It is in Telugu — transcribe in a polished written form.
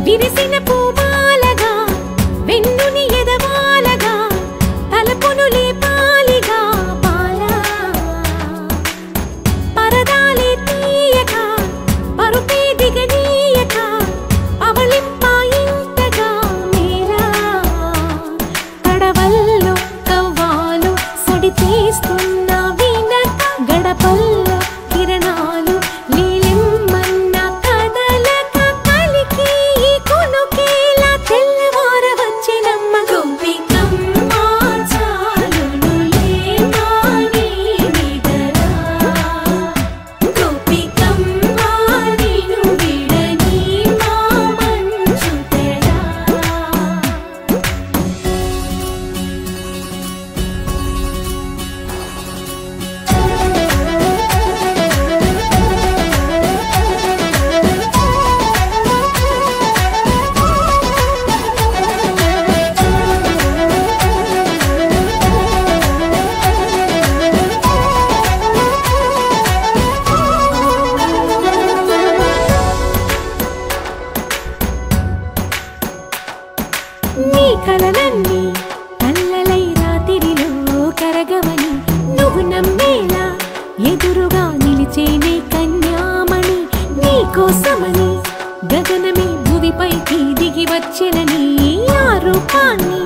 విరిసిన పూమాలగా వెన్నుని ఎదవాలగా తలపును లేపాలిగా బాలా పరదాలే తీయక పరుపే దిగనీయక అవలింపాయింతగా మేలా కడవల్లో కవ్వాలు సడి తీస్తున్న వినక గడపల్లో కిరణాలు లీలిమ్మన్న కదలక కలికి ఈ కొనుకేలా తెల్లవార వచ్చినమ్మ గోపికమ్మ చాలునులే మాని నిదరా గోపికమ్మ నిను విడని మా మంచు తెరా నీ కలలన్నీ కల్లలై రాత్రిలో కరగవని నువ్వు నమ్మేలా ఎదురుగా నిలిచేనే కన్యామణి నీ కోసమని గగనమే భూమిపైకి దిగి వచ్చెనని ఆ రూపాన్ని